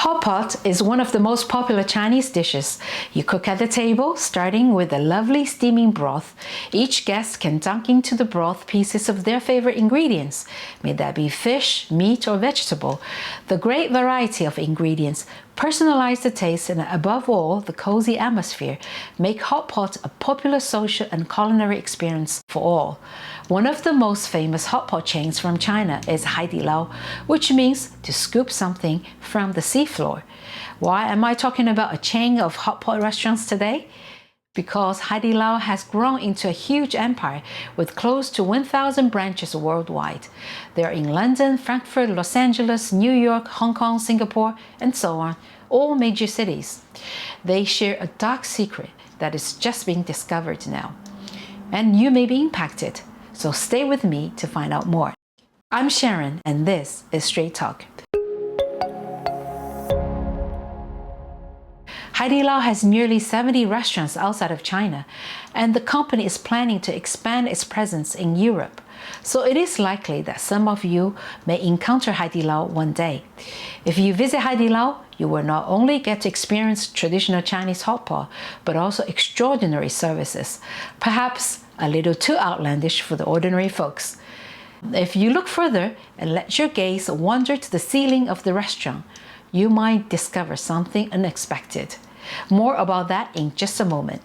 Hotpot is one of the most popular Chinese dishes. You cook at the table, starting with a lovely steaming broth. Each guest can dunk into the broth pieces of their favorite ingredients, may that be fish, meat, or vegetable. The great variety of ingredients, personalize the taste, and above all, the cozy atmosphere, make Hotpot a popular social and culinary experience for all. One of the most famous hotpot chains from China is Haidilao, which means to scoop something from the seafloor. Why am I talking about a chain of hotpot restaurants today? Because Haidilao has grown into a huge empire with close to 1,000 branches worldwide. They are in London, Frankfurt, Los Angeles, New York, Hong Kong, Singapore, and so on, all major cities. They share a dark secret that is just being discovered now. And you may be impacted, so stay with me to find out more. I'm Sharon, and this is Straight Talk. Haidilao has nearly 70 restaurants outside of China, and the company is planning to expand its presence in Europe. So it is likely that some of you may encounter Haidilao one day. If you visit Haidilao, you will not only get to experience traditional Chinese hotpot, but also extraordinary services, perhaps a little too outlandish for the ordinary folks. If you look further and let your gaze wander to the ceiling of the restaurant, you might discover something unexpected. More about that in just a moment.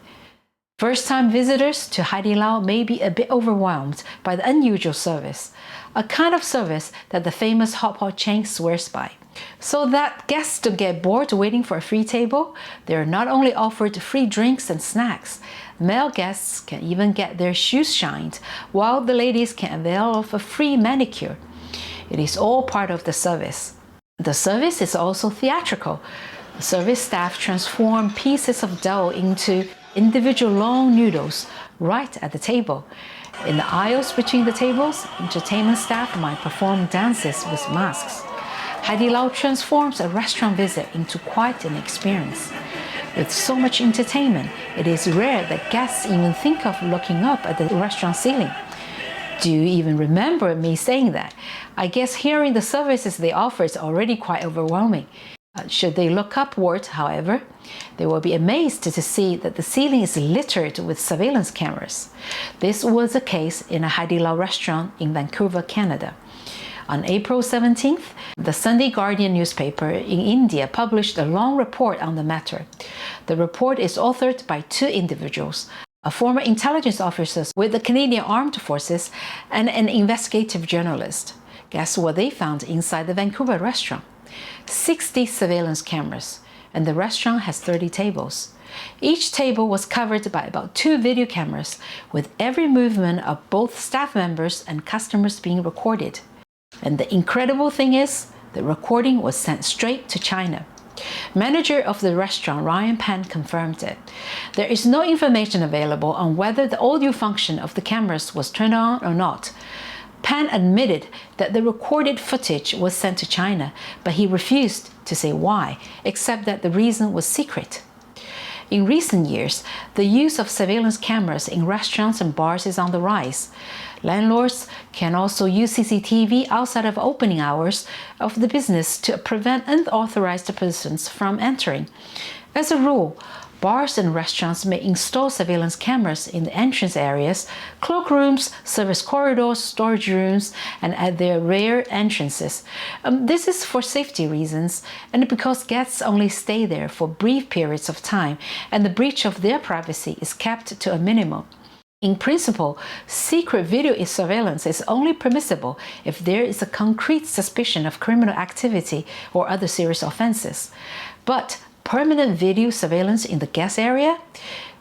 First-time visitors to Haidilao may be a bit overwhelmed by the unusual service, a kind of service that the famous hotpot chain swears by. So that guests don't get bored waiting for a free table, they are not only offered free drinks and snacks, male guests can even get their shoes shined, while the ladies can avail of a free manicure. It is all part of the service. The service is also theatrical. The service staff transform pieces of dough into individual long noodles right at the table. In the aisles between the tables, entertainment staff might perform dances with masks. Haidilao transforms a restaurant visit into quite an experience. With so much entertainment, it is rare that guests even think of looking up at the restaurant ceiling. Do you even remember me saying that? I guess hearing the services they offer is already quite overwhelming. Should they look upward, however, they will be amazed to see that the ceiling is littered with surveillance cameras. This was the case in a Haidilao restaurant in Vancouver, Canada. On April 17th, the Sunday Guardian newspaper in India published a long report on the matter. The report is authored by two individuals, a former intelligence officer with the Canadian Armed Forces and an investigative journalist. Guess what they found inside the Vancouver restaurant? 60 surveillance cameras, and the restaurant has 30 tables. Each table was covered by about 2 video cameras, with every movement of both staff members and customers being recorded. And the incredible thing is, the recording was sent straight to China. Manager of the restaurant, Ryan Pan, confirmed it. There is no information available on whether the audio function of the cameras was turned on or not. Pan admitted that the recorded footage was sent to China, but he refused to say why, except that the reason was secret. In recent years, the use of surveillance cameras in restaurants and bars is on the rise. Landlords can also use CCTV outside of opening hours of the business to prevent unauthorized persons from entering. As a rule, bars and restaurants may install surveillance cameras in the entrance areas, cloakrooms, service corridors, storage rooms, and at their rear entrances. This is for safety reasons and because guests only stay there for brief periods of time and the breach of their privacy is kept to a minimum. In principle, secret video surveillance is only permissible if there is a concrete suspicion of criminal activity or other serious offenses. But permanent video surveillance in the guest area?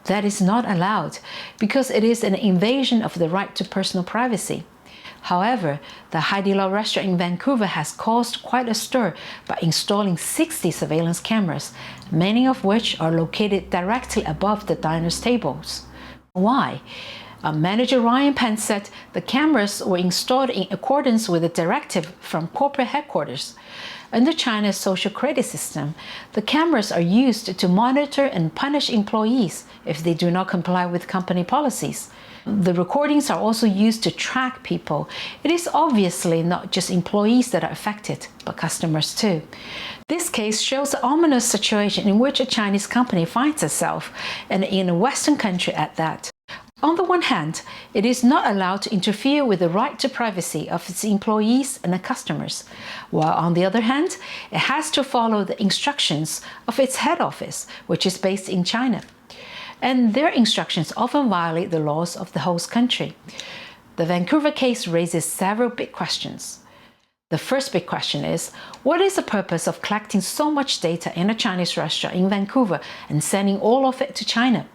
That is not allowed because it is an invasion of the right to personal privacy. However, the Haidilao restaurant in Vancouver has caused quite a stir by installing 60 surveillance cameras, many of which are located directly above the diners' tables. Why? Manager Ryan Pan said the cameras were installed in accordance with a directive from corporate headquarters. Under China's social credit system, the cameras are used to monitor and punish employees if they do not comply with company policies. The recordings are also used to track people. It is obviously not just employees that are affected, but customers too. This case shows the ominous situation in which a Chinese company finds itself, and in a Western country at that. On the one hand, it is not allowed to interfere with the right to privacy of its employees and customers, while on the other hand, it has to follow the instructions of its head office, which is based in China. And their instructions often violate the laws of the host country. The Vancouver case raises several big questions. The first big question is, what is the purpose of collecting so much data in a Chinese restaurant in Vancouver and sending all of it to China?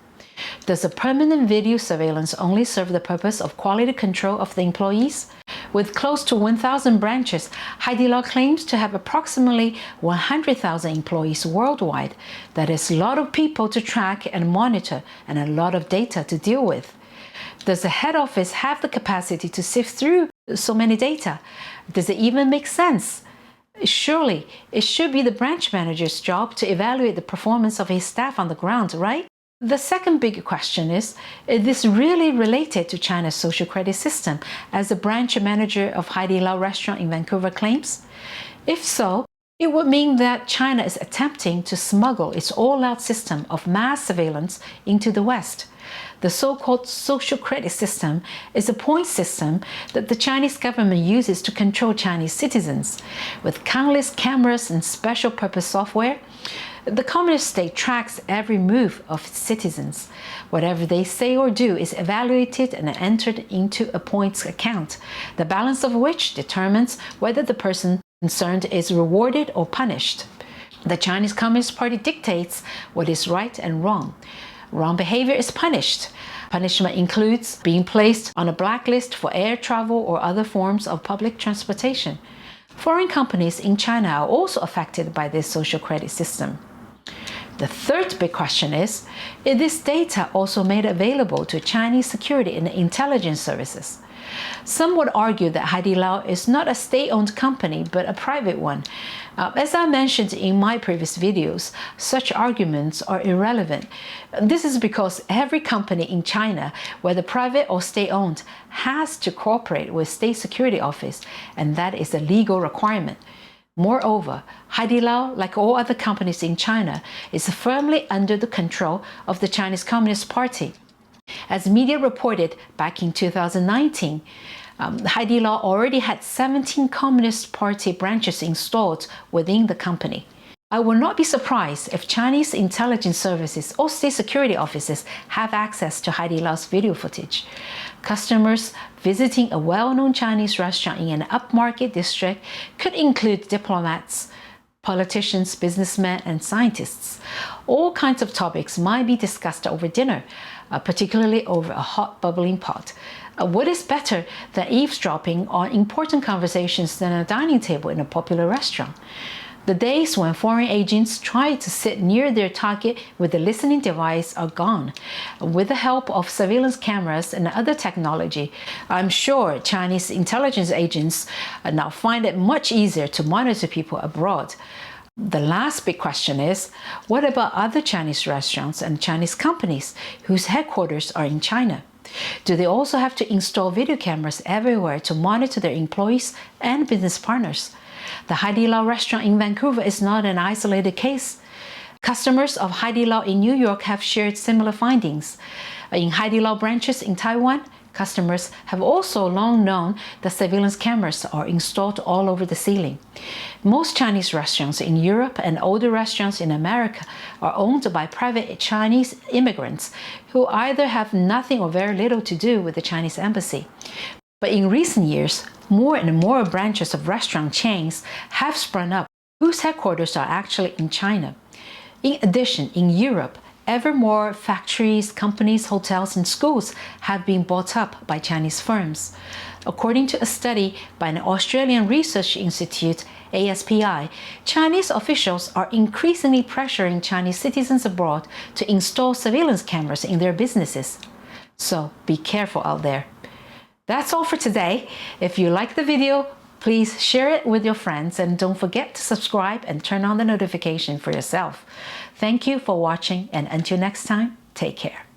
Does the permanent video surveillance only serve the purpose of quality control of the employees? With close to 1,000 branches, Haidilao claims to have approximately 100,000 employees worldwide. That is a lot of people to track and monitor and a lot of data to deal with. Does the head office have the capacity to sift through so many data? Does it even make sense? Surely, it should be the branch manager's job to evaluate the performance of his staff on the ground, right? The second big question is this really related to China's social credit system, as the branch manager of Haidilao restaurant in Vancouver claims? If so, it would mean that China is attempting to smuggle its all-out system of mass surveillance into the West. The so-called social credit system is a point system that the Chinese government uses to control Chinese citizens. With countless cameras and special purpose software, the communist state tracks every move of its citizens. Whatever they say or do is evaluated and entered into a points account, the balance of which determines whether the person concerned is rewarded or punished. The Chinese Communist Party dictates what is right and wrong. Wrong behavior is punished. Punishment includes being placed on a blacklist for air travel or other forms of public transportation. Foreign companies in China are also affected by this social credit system. The third big question is this data also made available to Chinese security and intelligence services? Some would argue that Haidilao is not a state-owned company, but a private one. As I mentioned in my previous videos, such arguments are irrelevant. This is because every company in China, whether private or state-owned, has to cooperate with State Security Office, and that is a legal requirement. Moreover, Haidilao, like all other companies in China, is firmly under the control of the Chinese Communist Party. As media reported back in 2019, Haidilao already had 17 Communist Party branches installed within the company. I will not be surprised if Chinese intelligence services or state security offices have access to Haidilao's video footage. Customers visiting a well-known Chinese restaurant in an upmarket district could include diplomats, politicians, businessmen, and scientists. All kinds of topics might be discussed over dinner, particularly over a hot bubbling pot. What is better than eavesdropping on important conversations than a dining table in a popular restaurant? The days when foreign agents try to sit near their target with a listening device are gone. With the help of surveillance cameras and other technology, I'm sure Chinese intelligence agents now find it much easier to monitor people abroad. The last big question is, what about other Chinese restaurants and Chinese companies whose headquarters are in China? Do they also have to install video cameras everywhere to monitor their employees and business partners? The Haidilao restaurant in Vancouver is not an isolated case. Customers of Haidilao in New York have shared similar findings. In Haidilao branches in Taiwan, customers have also long known that surveillance cameras are installed all over the ceiling. Most Chinese restaurants in Europe and older restaurants in America are owned by private Chinese immigrants who either have nothing or very little to do with the Chinese embassy. But in recent years, more and more branches of restaurant chains have sprung up whose headquarters are actually in China. In addition, in Europe, ever more factories, companies, hotels, and schools have been bought up by Chinese firms. According to a study by an Australian research institute, ASPI, Chinese officials are increasingly pressuring Chinese citizens abroad to install surveillance cameras in their businesses. So be careful out there. That's all for today. If you like the video, please share it with your friends and don't forget to subscribe and turn on the notification for yourself. Thank you for watching, and until next time, take care.